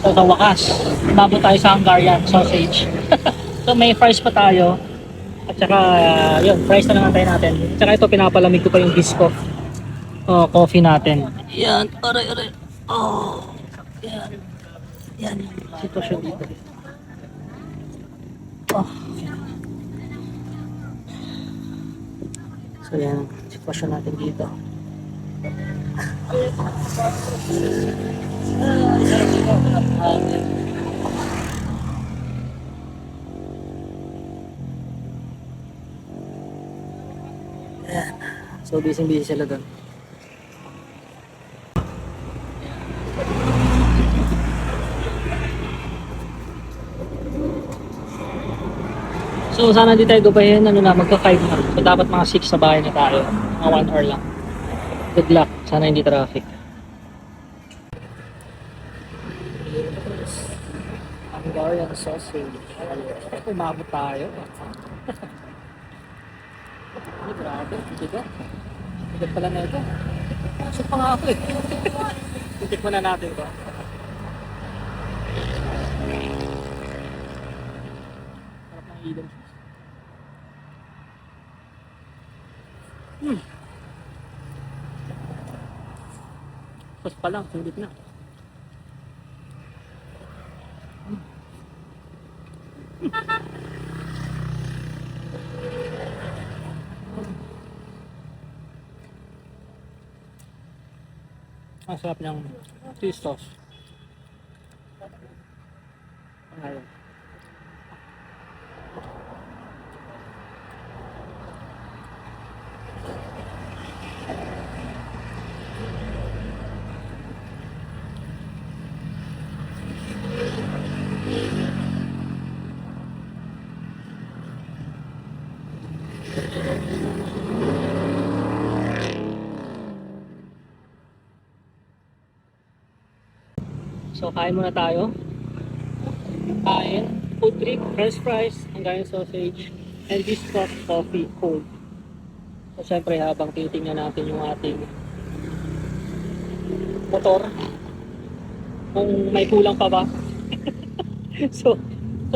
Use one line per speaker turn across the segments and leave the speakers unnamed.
So sa wakas, umabot tayo sa Hungarian sausage. So may fries pa tayo. At saka, yun, fries na lang tayo natin. At saka ito, pinapalamig ko pa yung bisco. Coffee natin. Yan, aray, aray. Oh, yan. Yan yung sitwasyon dito. Oh. So yan, sitwasyon natin dito. Yan. So busy sila doon. So sana di tayo gabahin, magka 5 na. So dapat mga 6 sa bahay na tayo. Mga 1 hour lang. Good luck. Sana hindi traffic. Hungarian sausage. Umabot tayo. Ay, grabe. Dito. Agad pala na ito. Pasok pa nga ako eh. Titik muna natin ito. Sarap ng ilong. Pas pa lang, sulit na. Ang sarap ng cheese sauce. Ayun. So kain muna tayo. Kain, food trip, french fries, Hungarian sausage, and this coffee cold. So syempre habang titingnan natin yung ating motor, kung may kulang pa ba. so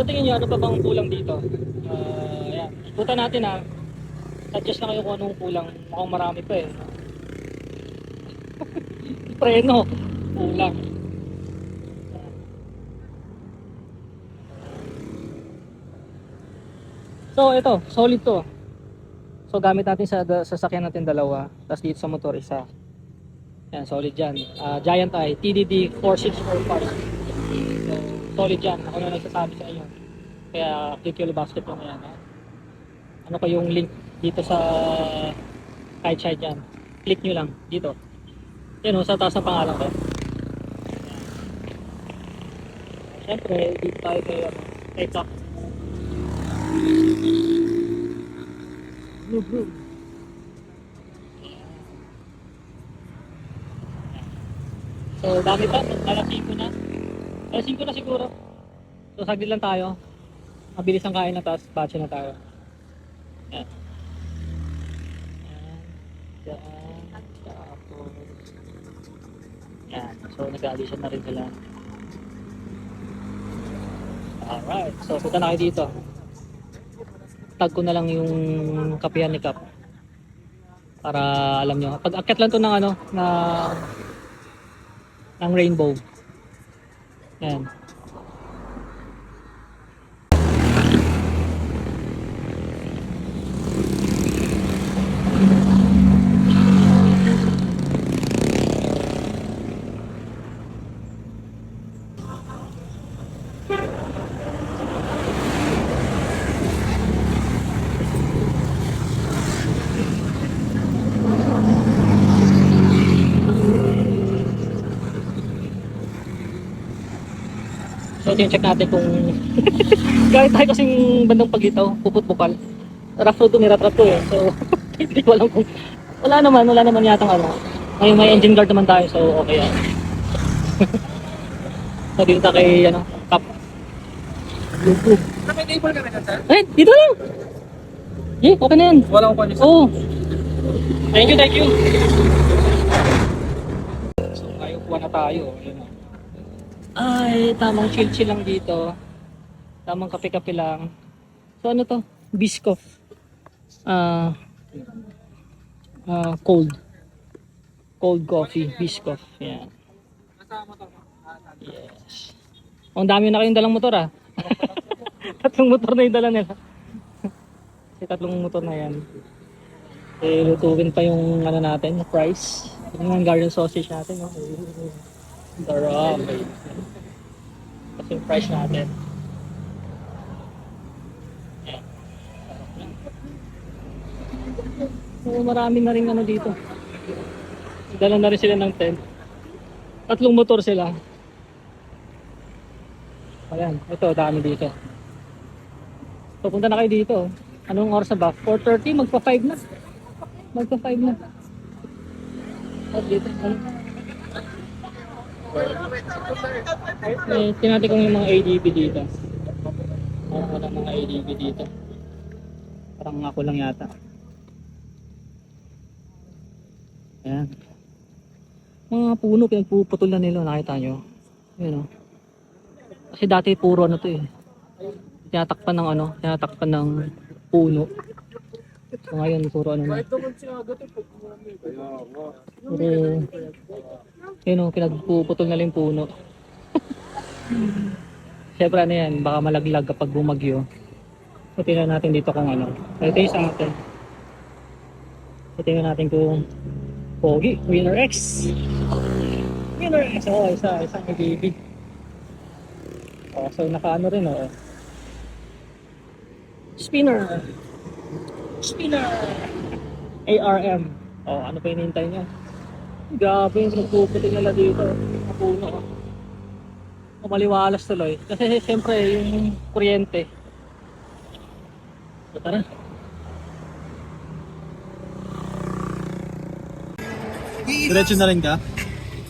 tingin nyo ano pa bang kulang dito? Yan. Ikutan natin ha. Suggest na kayo kung anong kulang. Mukhang marami pa eh. Preno. Kulang. So ito, solid to. So gamit natin sa sasakyan natin dalawa, tapos dito sa motor isa. Yan, solid yan. Giant Eye TDD 4645. So solid yan. Ako na nagsasabi sa inyo. Kaya click yung basket yung yan. Ano pa yung link dito sa right side yan. Click nyo lang dito. Yan o, sa taas ng pangalan ko. Siyempre, dito tayo kay Top. So dami pa, alas 5 na. Alas 5 na siguro. So saglit lang tayo. Mabilis ang kain na, tapos batch na tayo. Yan. Yan. Tapos yan. So nag-addition na rin sila. Alright. So punta na kayo dito. Tag ko na lang yung kapihan ni Cap. Para alam nyo. Pag akyat lang to ng ng rainbow. Yan. So check natin kung kahit tayo kasing bandang paglitaw, puput-pukal. Rough road to, nirat-rat to eh. So hindi ko alam kung wala naman yatang ano. May engine guard naman tayo, so okay yan. So dito tayo kay Cap.
Naka-enable ka na sir?
Eh, dito lang. Eh, okay na yan.
Wala akong panis.
Oo. Thank you. So ngayon kuha na tayo. Ayun. Ay, tamang chill-chill lang dito. Tamang kape-kape lang. So ano to? Biscoff. Ah, cold. Cold coffee, Biscoff. Yan. Yes. Ang dami na kayong dalang motor ah. Tatlong motor na yung dala nila. Kasi tatlong motor na yan. Eh, lutuin pa yung ano natin, yung fries. Yung garden sausage natin. No? Darap. Kasi yung fries natin. Yan. So, marami na rin ano dito. Dala na rin sila ng tent. Tatlong motor sila. Ayan, ito, dami dito. So, punta na kayo dito. Anong oras na ba? 4:30, magpa-5 na. Magpa-5 na. At dito, ano? Tinati ko yung mga ADB dito. Walang mga ADB dito. Parang ako lang yata. Ayan. Mga puno, pinagpuputol na nila. Nakita nyo? Ayan o. Kasi dati puro ano to eh. Tinatakpan ng ano, tinatakpan ng puno. So ngayon puro ano na. Puro, yun o, pinagpuputol na lang yung puno. Siyempre ano yan, baka malaglag kapag bumagyo. So tingnan natin dito kung ano. Ito yung sa atin. So tingnan natin kung pogi, Winner X. Winner X, isang baby. Oh, so nakaano rin oh. Spinner. Spinner. ARM. Oh, ano pa hinihintay niya? Grabe yung nagpuputin nila dito. Napuno oh. Maliwalas tuloy. Kasi siyempre yung kuryente. So tara.
Diretso na rin ka?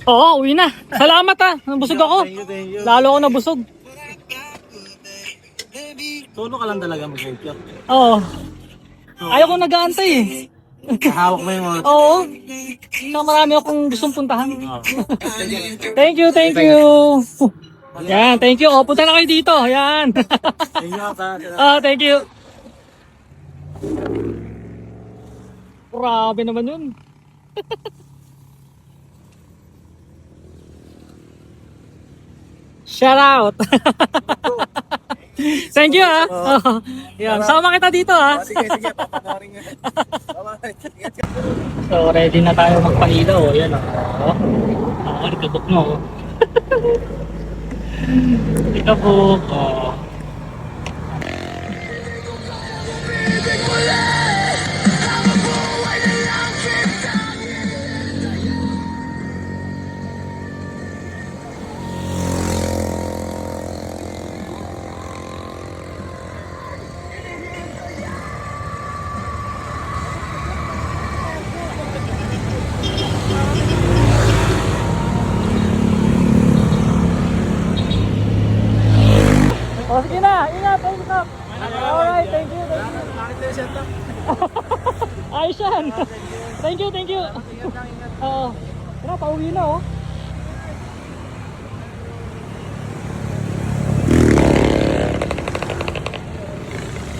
Oo, uwi na. Salamat ah. Nabusog ako.
Thank you.
Lalo ako nabusog.
Solo ka lang talaga mag-help.
Oo. Ayaw ko nag-aantay eh.
Hawak mo yung mga...
Oo. Saka marami akong gustong puntahan. Thank you, thank you. Yan, thank you. O, punta na kayo dito. Yan.
Thank you, Ata.
Thank you. Grabe naman yun. Shout out. Thank you ah. Yan, sama kita dito ah.
Sige, papatawarin nga.
So ready na tayo magpahilaw. Yan oh. Likabok no. Likabok. Oh. Oh, sige na, ingat, ingat. Alright, thank you, thank you. Ayos yan. Thank you, thank you. Oo. Tara, pauwi na oh.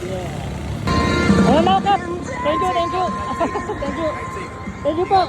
Yeah. Ano na, Kap? Thank you, thank you. Thank you. Thank you po.